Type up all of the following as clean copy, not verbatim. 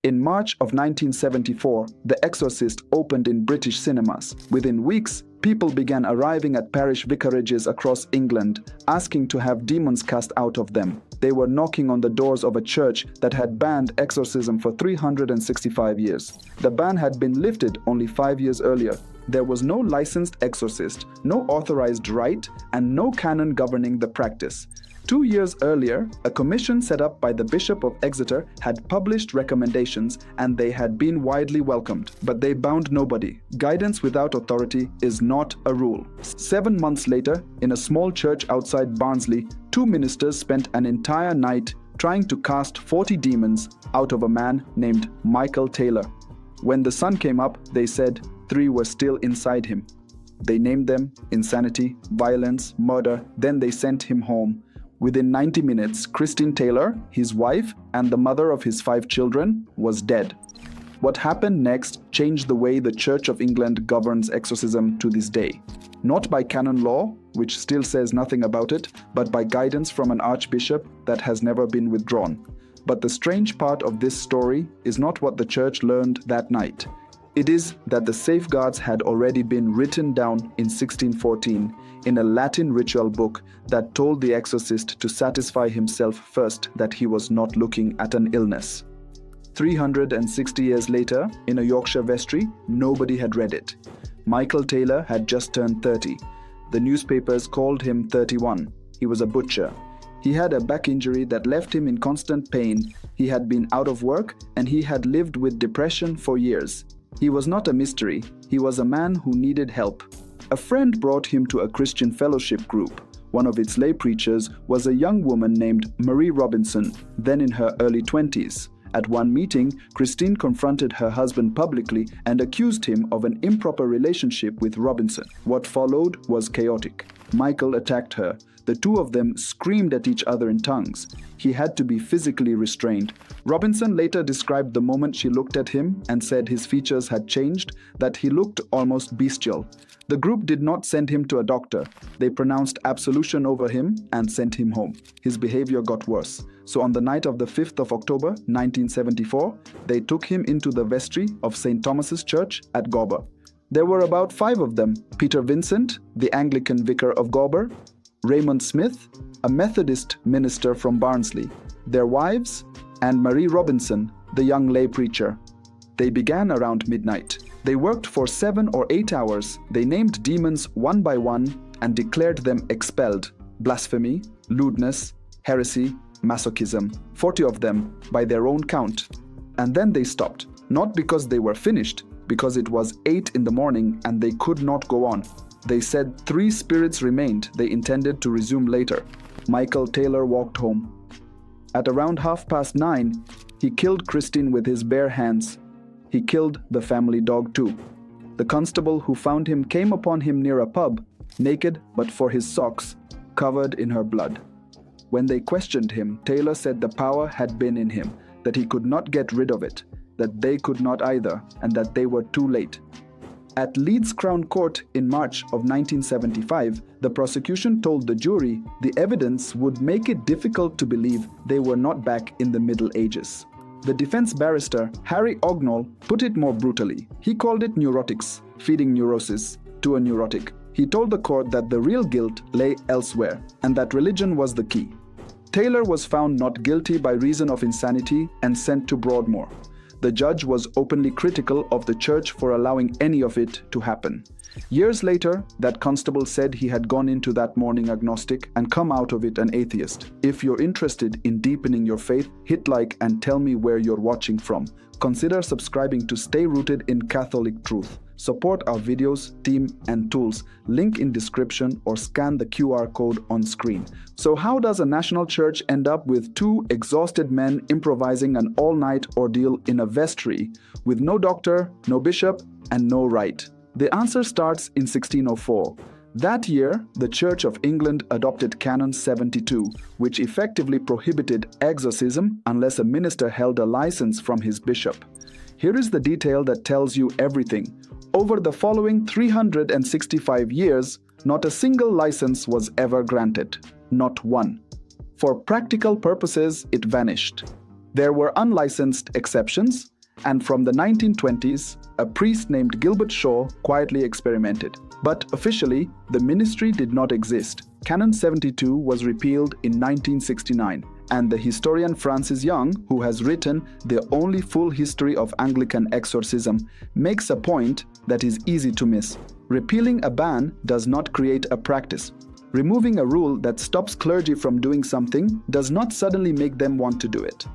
In March of 1974, The Exorcist opened in British cinemas. Within weeks, people began arriving at parish vicarages across England, asking to have demons cast out of them. They were knocking on the doors of a church that had banned exorcism for 365 years. The ban had been lifted only 5 years earlier. There was no licensed exorcist, no authorized rite, and no canon governing the practice. 2 years earlier, a commission set up by the Bishop of Exeter had published recommendations, and they had been widely welcomed. But they bound nobody. Guidance without authority is not a rule. 7 months later, in a small church outside Barnsley, 2 ministers spent an entire night trying to cast 40 demons out of a man named Michael Taylor. When the sun came up, they said 3 were still inside him. They named them insanity, violence, murder. Then they sent him home. Within 90 minutes, Christine Taylor, his wife, and the mother of his 5 children, was dead. What happened next changed the way the Church of England governs exorcism to this day. Not by canon law, which still says nothing about it, but by guidance from an archbishop that has never been withdrawn. But the strange part of this story is not what the church learned that night. It is that the safeguards had already been written down in 1614 in a Latin ritual book that told the exorcist to satisfy himself first that he was not looking at an illness. 360 years later, in a Yorkshire vestry, nobody had read it. Michael Taylor had just turned 30. The newspapers called him 31. He was a butcher. He had a back injury that left him in constant pain. He had been out of work, and he had lived with depression for years. He was not a mystery. He was a man who needed help. A friend brought him to a Christian fellowship group. One of its lay preachers was a young woman named Marie Robinson, then in her early 20s. At one meeting, Christine confronted her husband publicly and accused him of an improper relationship with Robinson. What followed was chaotic. Michael attacked her. The 2 of them screamed at each other in tongues. He had to be physically restrained. Robinson later described the moment she looked at him and said his features had changed, that he looked almost bestial. The group did not send him to a doctor. They pronounced absolution over him and sent him home. His behavior got worse. So on the night of the 5th of October, 1974, they took him into the vestry of St. Thomas's Church at Gobber. There were about 5 of them: Peter Vincent, the Anglican vicar of Gobber, Raymond Smith, a Methodist minister from Barnsley, their wives, and Marie Robinson, the young lay preacher. They began around midnight. They worked for 7 or 8 hours. They named demons one by one and declared them expelled: blasphemy, lewdness, heresy, masochism, 40 of them by their own count. And then they stopped, not because they were finished, because it was 8 in the morning and they could not go on. They said 3 spirits remained. They intended to resume later. Michael Taylor walked home. At around 9:30, he killed Christine with his bare hands. He killed the family dog too. The constable who found him came upon him near a pub, naked but for his socks, covered in her blood. When they questioned him, Taylor said the power had been in him, that he could not get rid of it, that they could not either, and that they were too late. At Leeds Crown Court in March of 1975, the prosecution told the jury the evidence would make it difficult to believe they were not back in the Middle Ages. The defense barrister, Harry Ognall, put it more brutally. He called it neurotics, feeding neurosis to a neurotic. He told the court that the real guilt lay elsewhere, and that religion was the key. Taylor was found not guilty by reason of insanity and sent to Broadmoor. The judge was openly critical of the church for allowing any of it to happen. Years later, that constable said he had gone into that morning agnostic and come out of it an atheist. If you're interested in deepening your faith, hit like and tell me where you're watching from. Consider subscribing to stay rooted in Catholic truth. Support our videos, team, and tools. Link in description or scan the QR code on screen. So how does a national church end up with 2 exhausted men improvising an all-night ordeal in a vestry with no doctor, no bishop, and no rite? The answer starts in 1604. That year, the Church of England adopted Canon 72, which effectively prohibited exorcism unless a minister held a license from his bishop. Here is the detail that tells you everything. Over the following 365 years, not a single license was ever granted. Not one. For practical purposes, it vanished. There were unlicensed exceptions, And from the 1920s, a priest named Gilbert Shaw quietly experimented. But officially, the ministry did not exist. Canon 72 was repealed in 1969, and the historian Francis Young, who has written the only full history of Anglican exorcism, makes a point that is easy to miss. Repealing a ban does not create a practice. Removing a rule that stops clergy from doing something does not suddenly make them want to do it.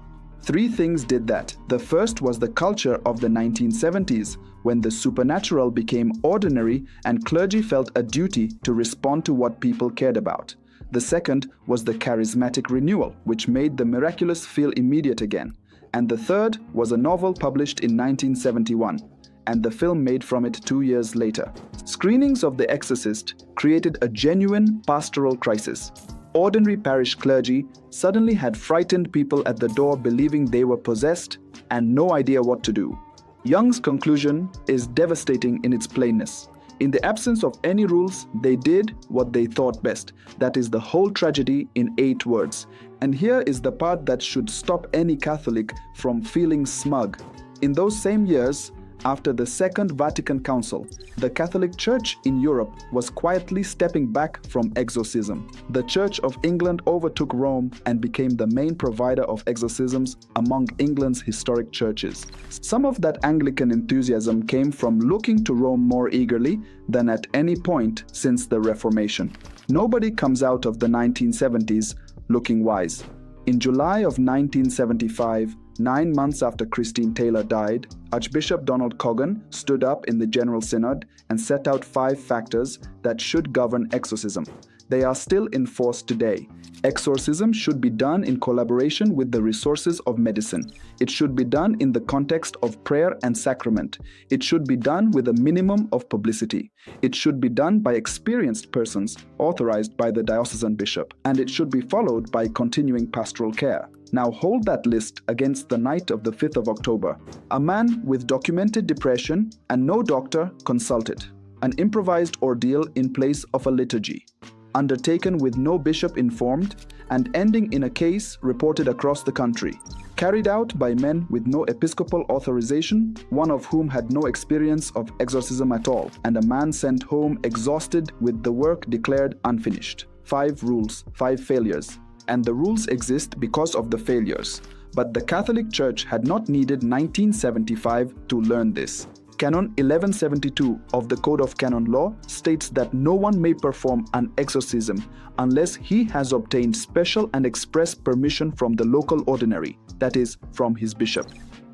3 things did that. The first was the culture of the 1970s, when the supernatural became ordinary and clergy felt a duty to respond to what people cared about. The second was the charismatic renewal, which made the miraculous feel immediate again. And the third was a novel published in 1971, and the film made from it 2 years later. Screenings of The Exorcist created a genuine pastoral crisis. Ordinary parish clergy suddenly had frightened people at the door believing they were possessed and no idea what to do. Young's conclusion is devastating in its plainness. In the absence of any rules, they did what they thought best. That is the whole tragedy in 8 words. And here is the part that should stop any Catholic from feeling smug. In those same years, after the Second Vatican Council, the Catholic Church in Europe was quietly stepping back from exorcism. The Church of England overtook Rome and became the main provider of exorcisms among England's historic churches. Some of that Anglican enthusiasm came from looking to Rome more eagerly than at any point since the Reformation. Nobody comes out of the 1970s looking wise. In July of 1975, 9 months after Christine Taylor died, Archbishop Donald Coggan stood up in the General Synod and set out 5 factors that should govern exorcism. They are still in force today. Exorcism should be done in collaboration with the resources of medicine. It should be done in the context of prayer and sacrament. It should be done with a minimum of publicity. It should be done by experienced persons authorized by the diocesan bishop. And it should be followed by continuing pastoral care. Now hold that list against the night of the 5th of October. A man with documented depression and no doctor consulted. An improvised ordeal in place of a liturgy. Undertaken with no bishop informed and ending in a case reported across the country. Carried out by men with no episcopal authorization, one of whom had no experience of exorcism at all, and a man sent home exhausted with the work declared unfinished. 5 rules, 5 failures. And the rules exist because of the failures. But the Catholic Church had not needed 1975 to learn this. Canon 1172 of the Code of Canon Law states that no one may perform an exorcism unless he has obtained special and express permission from the local ordinary, that is, from his bishop.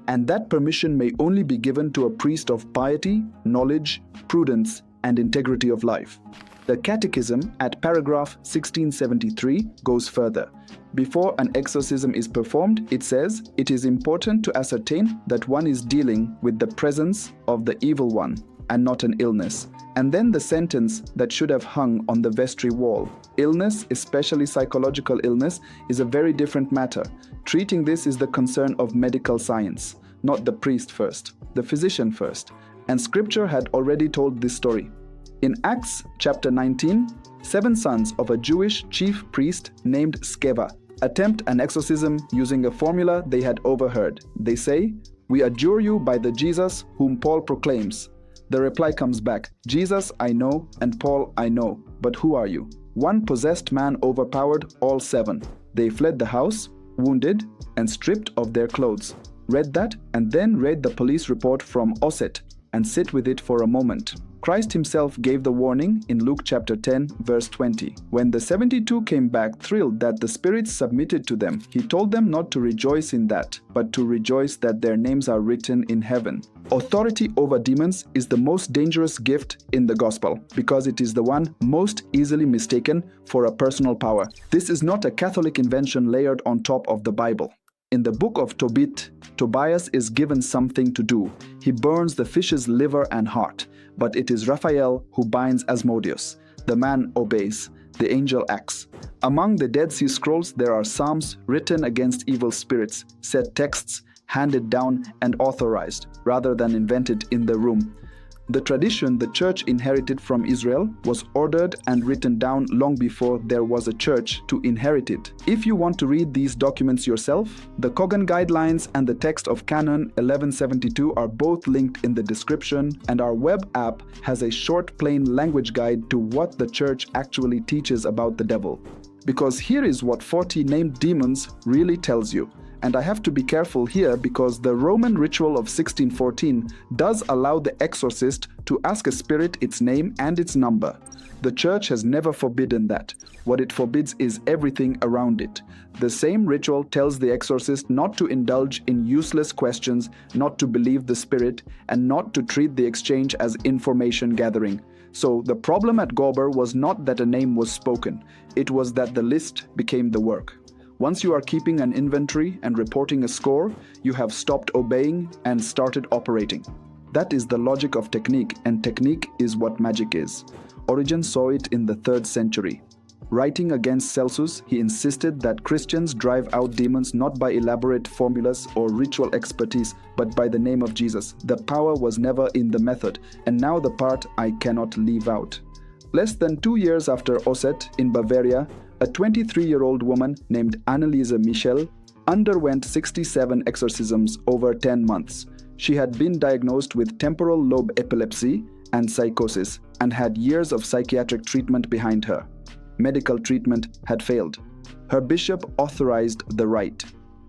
And that permission may only be given to a priest of piety, knowledge, prudence, and integrity of life. The Catechism at paragraph 1673 goes further. Before an exorcism is performed, it says, it is important to ascertain that one is dealing with the presence of the evil one and not an illness. And then the sentence that should have hung on the vestry wall. Illness, especially psychological illness, is a very different matter. Treating this is the concern of medical science, not the priest first, the physician first. And Scripture had already told this story. In Acts chapter 19, 7 sons of a Jewish chief priest named Sceva attempt an exorcism using a formula they had overheard. They say, "We adjure you by the Jesus whom Paul proclaims." The reply comes back, "Jesus I know, and Paul I know, but who are you?" One possessed man overpowered all 7. They fled the house, wounded, and stripped of their clothes. Read that, and then read the police report from Ossett, and sit with it for a moment. Christ himself gave the warning in Luke chapter 10, verse 20. When the 72 came back thrilled that the spirits submitted to them, he told them not to rejoice in that, but to rejoice that their names are written in heaven. Authority over demons is the most dangerous gift in the gospel, because it is the one most easily mistaken for a personal power. This is not a Catholic invention layered on top of the Bible. In the Book of Tobit, Tobias is given something to do. He burns the fish's liver and heart. But it is Raphael who binds Asmodeus. The man obeys. The angel acts. Among the Dead Sea Scrolls, there are psalms written against evil spirits, set texts handed down and authorized, rather than invented in the room. The tradition the church inherited from Israel was ordered and written down long before there was a church to inherit it. If you want to read these documents yourself, the Coggan guidelines and the text of Canon 1172 are both linked in the description, and our web app has a short plain language guide to what the church actually teaches about the devil. Because here is what 40 named demons really tells you. And I have to be careful here because the Roman ritual of 1614 does allow the exorcist to ask a spirit its name and its number. The church has never forbidden that. What it forbids is everything around it. The same ritual tells the exorcist not to indulge in useless questions, not to believe the spirit, and not to treat the exchange as information gathering. So the problem at Gober was not that a name was spoken, it was that the list became the work. Once you are keeping an inventory and reporting a score, you have stopped obeying and started operating. That is the logic of technique, and technique is what magic is. Origen saw it in the 3rd century. Writing against Celsus, he insisted that Christians drive out demons not by elaborate formulas or ritual expertise, but by the name of Jesus. The power was never in the method, and now the part I cannot leave out. Less than 2 years after Ossett in Bavaria, a 23-year-old woman named Anneliese Michel underwent 67 exorcisms over 10 months. She had been diagnosed with temporal lobe epilepsy and psychosis and had years of psychiatric treatment behind her. Medical treatment had failed. Her bishop authorized the rite.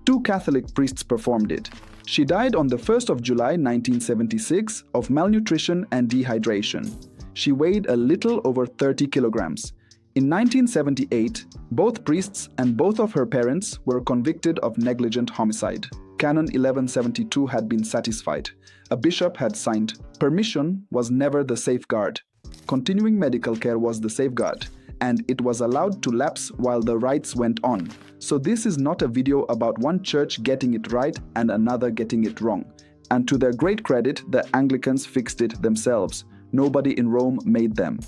2 Catholic priests performed it. She died on the 1st of July 1976 of malnutrition and dehydration. She weighed a little over 30 kilograms. In 1978, both priests and both of her parents were convicted of negligent homicide. Canon 1172 had been satisfied. A bishop had signed. Permission was never the safeguard. Continuing medical care was the safeguard, and it was allowed to lapse while the rites went on. So this is not a video about one church getting it right and another getting it wrong. And to their great credit, the Anglicans fixed it themselves. Nobody in Rome made them.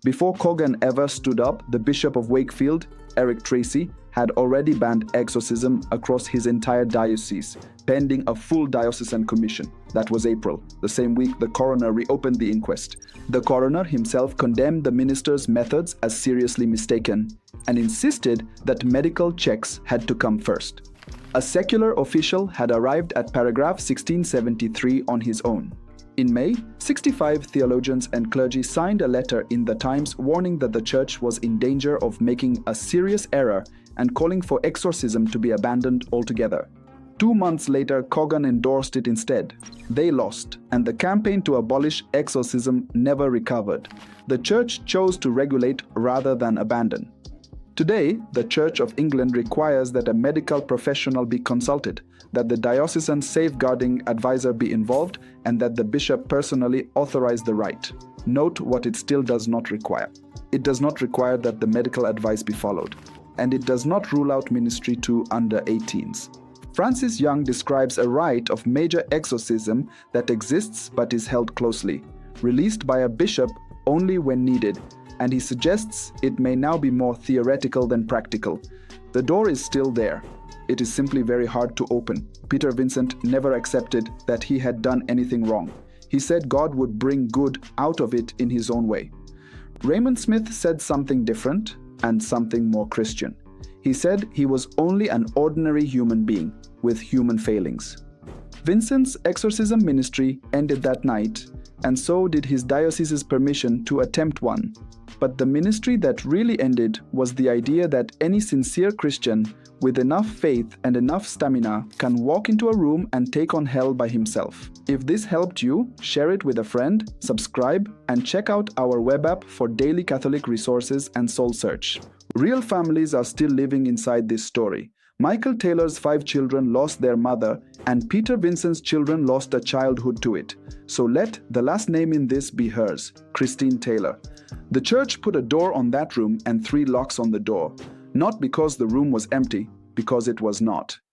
Before Coggan ever stood up, the Bishop of Wakefield, Eric Tracy, had already banned exorcism across his entire diocese, pending a full diocesan commission. That was April. The same week, the coroner reopened the inquest. The coroner himself condemned the minister's methods as seriously mistaken and insisted that medical checks had to come first. A secular official had arrived at paragraph 1673 on his own. In May, 65 theologians and clergy signed a letter in the Times warning that the church was in danger of making a serious error and calling for exorcism to be abandoned altogether. 2 months later, Coggan endorsed it instead. They lost, and the campaign to abolish exorcism never recovered. The church chose to regulate rather than abandon. Today, the Church of England requires that a medical professional be consulted, that the diocesan safeguarding advisor be involved, and that the bishop personally authorize the rite. Note what it still does not require. It does not require that the medical advice be followed, and it does not rule out ministry to under 18s. Francis Young describes a rite of major exorcism that exists but is held closely, released by a bishop only when needed, and he suggests it may now be more theoretical than practical. The door is still there. It is simply very hard to open. Peter Vincent never accepted that he had done anything wrong. He said God would bring good out of it in his own way. Raymond Smith said something different and something more Christian. He said he was only an ordinary human being with human failings. Vincent's exorcism ministry ended that night, and so did his diocese's permission to attempt one. But the ministry that really ended was the idea that any sincere Christian with enough faith and enough stamina can walk into a room and take on hell by himself. If this helped you, share it with a friend, subscribe, and check out our web app for daily Catholic resources and soul search. Real families are still living inside this story. Michael Taylor's 5 children lost their mother, and Peter Vincent's children lost a childhood to it. So let the last name in this be hers, Christine Taylor. The church put a door on that room and 3 locks on the door, not because the room was empty, because it was not.